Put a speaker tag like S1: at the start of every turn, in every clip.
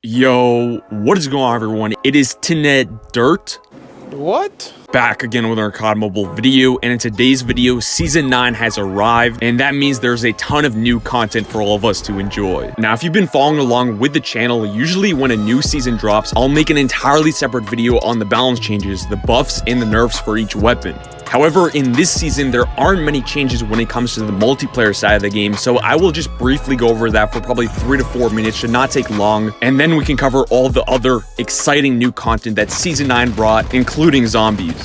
S1: Yo, what is going on, everyone? It is TridentYT
S2: What?
S1: back again with our COD mobile video, and in today's video, Season 9 has arrived, and that means there's a ton of new content for all of us to enjoy. Now, if you've been following along with the channel, usually when a new season drops, I'll make an entirely separate video on the balance changes, the buffs, and the nerfs for each weapon. However, in this season, there aren't many changes when it comes to the multiplayer side of the game, so I will just briefly go over that for probably 3 to 4 minutes, should not take long, and then we can cover all the other exciting new content that Season 9 brought, including zombies.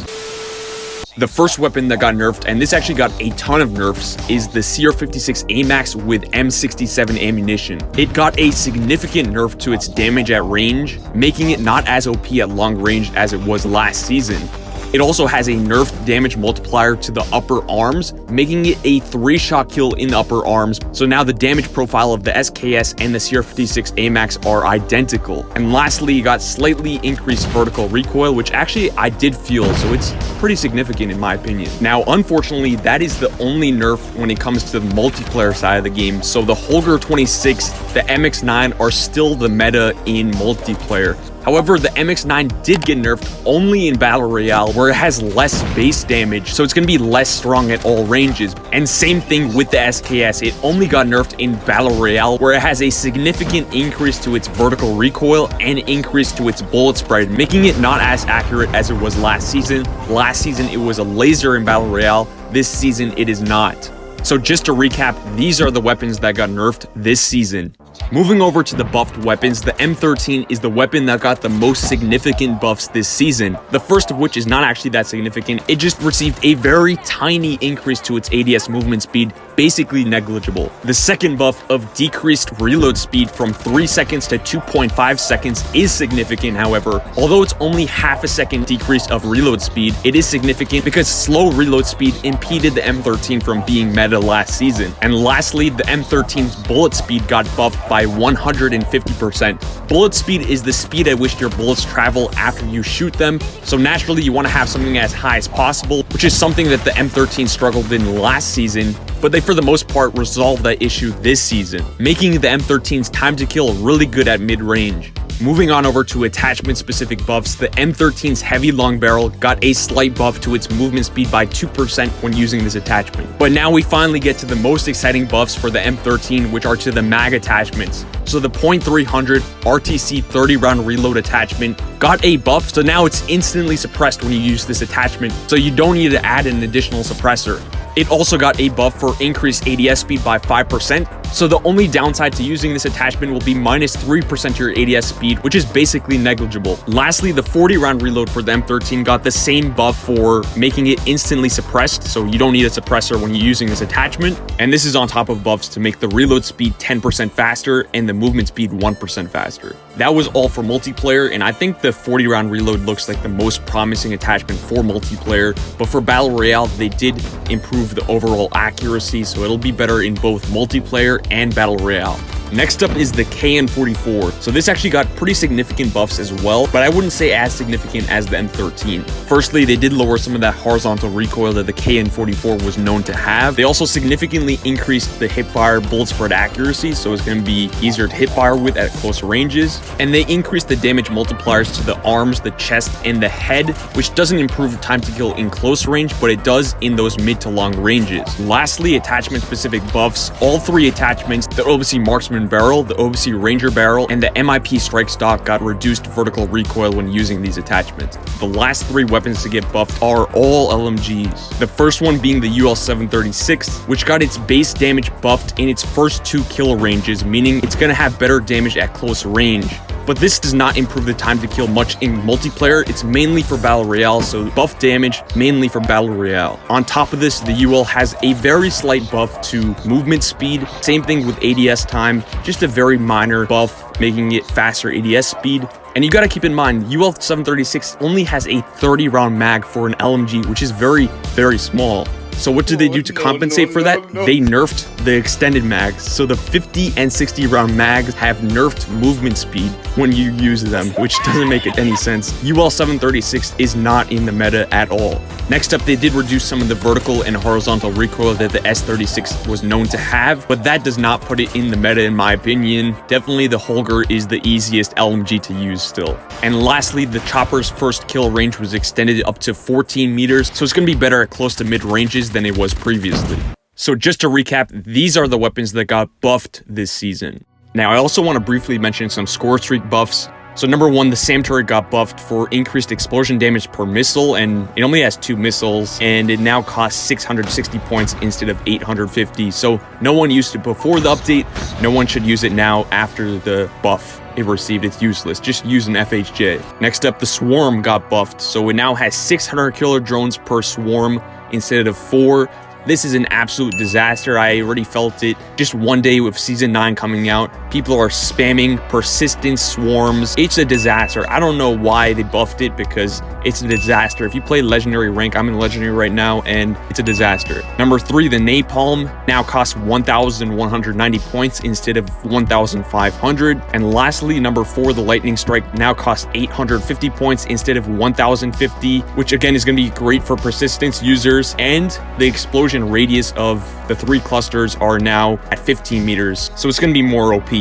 S1: The first weapon that got nerfed, and this actually got a ton of nerfs, is the CR56 AMAX with M67 ammunition. It got a significant nerf to its damage at range, making it not as OP at long range as it was last season. It also has a nerfed damage multiplier to the upper arms, making it a 3-shot kill in the upper arms. So now the damage profile of the SKS and the CR56 AMAX are identical. And lastly, you got slightly increased vertical recoil, which actually I did feel, so it's pretty significant in my opinion. Now, unfortunately, that is the only nerf when it comes to the multiplayer side of the game. So the Holger 26, the MX9 are still the meta in multiplayer. However, the MX9 did get nerfed only in Battle Royale, where it has less base damage, so it's going to be less strong at all ranges. And same thing with the SKS, it only got nerfed in Battle Royale, where it has a significant increase to its vertical recoil and increase to its bullet spread, making it not as accurate as it was last season. Last season, it was a laser in Battle Royale. This season, it is not. So just to recap, these are the weapons that got nerfed this season. Moving over to the buffed weapons, the M13 is the weapon that got the most significant buffs this season. The first of which is not actually that significant, it just received a very tiny increase to its ADS movement speed, basically negligible. The second buff of decreased reload speed from 3 seconds to 2.5 seconds is significant, however. Although it's only half a second decrease of reload speed, it is significant because slow reload speed impeded the M13 from being meta last season. And lastly, the M13's bullet speed got buffed by 150%. Bullet speed is the speed at which your bullets travel after you shoot them, so naturally you want to have something as high as possible, which is something that the M13 struggled in last season, but they for the most part resolved that issue this season, making the M13's time to kill really good at mid-range. Moving on over to attachment-specific buffs, the M13's heavy long barrel got a slight buff to its movement speed by 2% when using this attachment. But now we finally get to the most exciting buffs for the M13, which are to the mag attachments. So the .300 RTC 30-round reload attachment got a buff, so now it's instantly suppressed when you use this attachment, so you don't need to add an additional suppressor. It also got a buff for increased ADS speed by 5%, so the only downside to using this attachment will be minus 3% to your ADS speed, which is basically negligible. Lastly, the 40-round reload for the M13 got the same buff for making it instantly suppressed, so you don't need a suppressor when you're using this attachment, and this is on top of buffs to make the reload speed 10% faster and the movement speed 1% faster. That was all for multiplayer, and I think the 40-round reload looks like the most promising attachment for multiplayer, but for Battle Royale, they did improve the overall accuracy, so it'll be better in both multiplayer and Battle Royale. Next up is the KN44. So this actually got pretty significant buffs as well, but I wouldn't say as significant as the M13. Firstly, they did lower some of that horizontal recoil that the KN44 was known to have. They also significantly increased the hipfire bullet spread accuracy, so it's going to be easier to hipfire with at closer ranges. And they increased the damage multipliers to the arms, the chest, and the head, which doesn't improve time to kill in close range, but it does in those mid to long ranges. Lastly, attachment-specific buffs. All 3 attachments, the OBC Marksman Barrel, the OBC Ranger Barrel, and the MIP Strike Stock got reduced vertical recoil when using these attachments. The last 3 weapons to get buffed are all LMGs. The first one being the UL 736, which got its base damage buffed in its first 2 kill ranges, meaning it's going to have better damage at close range. But this does not improve the time to kill much in multiplayer. It's mainly for Battle Royale, so buff damage mainly for Battle Royale. On top of this, the UL has a very slight buff to movement speed. Same thing with ADS time, just a very minor buff, making it faster ADS speed. And you gotta keep in mind, UL 736 only has a 30-round mag for an LMG, which is very, very small. So what did they do to compensate for that? They nerfed the extended mags. So the 50 and 60 round mags have nerfed movement speed when you use them, which doesn't make any sense. UL 736 is not in the meta at all. Next up, they did reduce some of the vertical and horizontal recoil that the S36 was known to have, but that does not put it in the meta in my opinion. Definitely the Holger is the easiest LMG to use still. And lastly, the chopper's first kill range was extended up to 14 meters, so it's going to be better at close to mid ranges than it was previously. So just to recap, these are the weapons that got buffed this season. Now, I also want to briefly mention some Scorestreak buffs. So number one, the SAM turret got buffed for increased explosion damage per missile, and it only has 2 missiles, and it now costs 660 points instead of 850. So no one used it before the update, no one should use it now after the buff it received. It's useless. Just use an FHJ. Next up, the Swarm got buffed, so it now has 600 killer drones per swarm instead of 4. This is an absolute disaster. I already felt it just one day with Season 9 coming out. People are spamming persistent swarms. It's a disaster. I don't know why they buffed it, because it's a disaster. If you play Legendary rank, I'm in Legendary right now, and it's a disaster. Number 3, the Napalm now costs 1,190 points instead of 1,500. And lastly, number 4, the Lightning Strike now costs 850 points instead of 1,050, which again is going to be great for persistence users. And the explosion radius of the 3 clusters are now at 15 meters, so it's going to be more OP.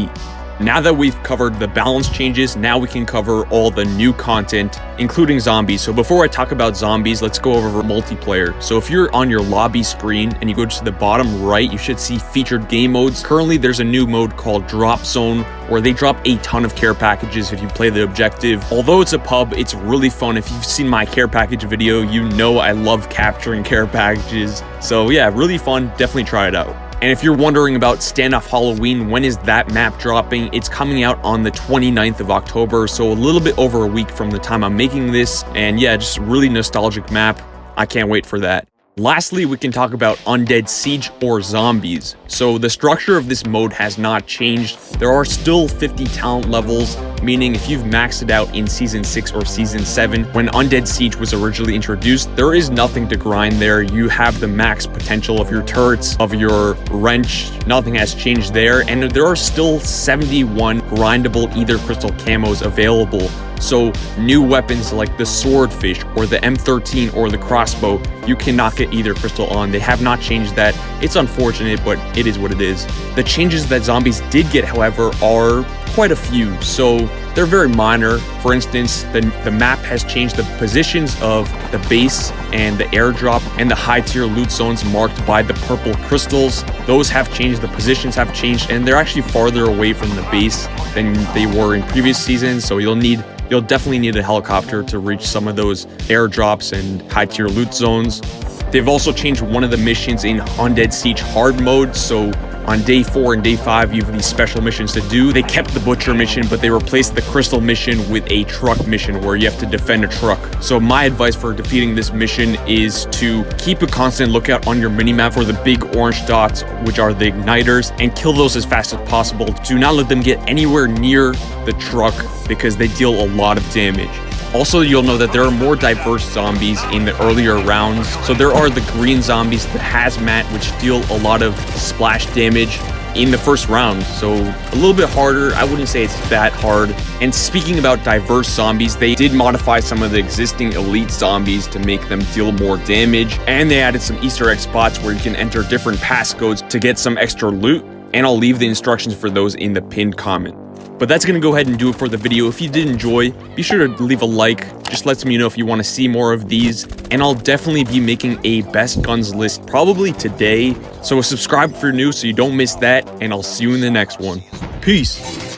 S1: Now that we've covered the balance changes, now we can cover all the new content, including zombies. So before I talk about zombies, let's go over multiplayer. So if you're on your lobby screen and you go to the bottom right, you should see featured game modes. Currently, there's a new mode called Drop Zone, where they drop a ton of care packages if you play the objective. Although it's a pub, it's really fun. If you've seen my care package video, you know I love capturing care packages. So yeah, really fun. Definitely try it out. And if you're wondering about Standoff Halloween, when is that map dropping? It's coming out on the 29th of October, so a little bit over a week from the time I'm making this. And yeah, just a really nostalgic map. I can't wait for that. Lastly, we can talk about Undead Siege or Zombies. So the structure of this mode has not changed. There are still 50 talent levels, meaning if you've maxed it out in Season 6 or Season 7, when Undead Siege was originally introduced, there is nothing to grind there. You have the max potential of your turrets, of your wrench. Nothing has changed there, and there are still 71 grindable Ether Crystal camos available. So new weapons like the Swordfish or the M13 or the crossbow, you cannot get Ether Crystal on. They have not changed that. It's unfortunate, but it is what it is. The changes that zombies did get, however, are quite a few. So they're very minor. For instance, the map has changed the positions of the base and the airdrop, and the high tier loot zones marked by the purple crystals. Those have changed, the positions have changed, and they're actually farther away from the base than they were in previous seasons. So you'll definitely need a helicopter to reach some of those airdrops and high tier loot zones. They've also changed one of the missions in Undead Siege hard mode. So on day 4 and day 5, you have these special missions to do. They kept the butcher mission, but they replaced the crystal mission with a truck mission where you have to defend a truck. So my advice for defeating this mission is to keep a constant lookout on your minimap for the big orange dots, which are the igniters, and kill those as fast as possible. Do not let them get anywhere near the truck because they deal a lot of damage. Also, you'll know that there are more diverse zombies in the earlier rounds. So there are the green zombies, the hazmat, which deal a lot of splash damage in the first round. So a little bit harder. I wouldn't say it's that hard. And speaking about diverse zombies, they did modify some of the existing elite zombies to make them deal more damage. And they added some Easter egg spots where you can enter different passcodes to get some extra loot. And I'll leave the instructions for those in the pinned comment. But that's going to go ahead and do it for the video. If you did enjoy, be sure to leave a like. Just lets me know if you want to see more of these. And I'll definitely be making a best guns list probably today. So subscribe if you're new so you don't miss that. And I'll see you in the next one. Peace.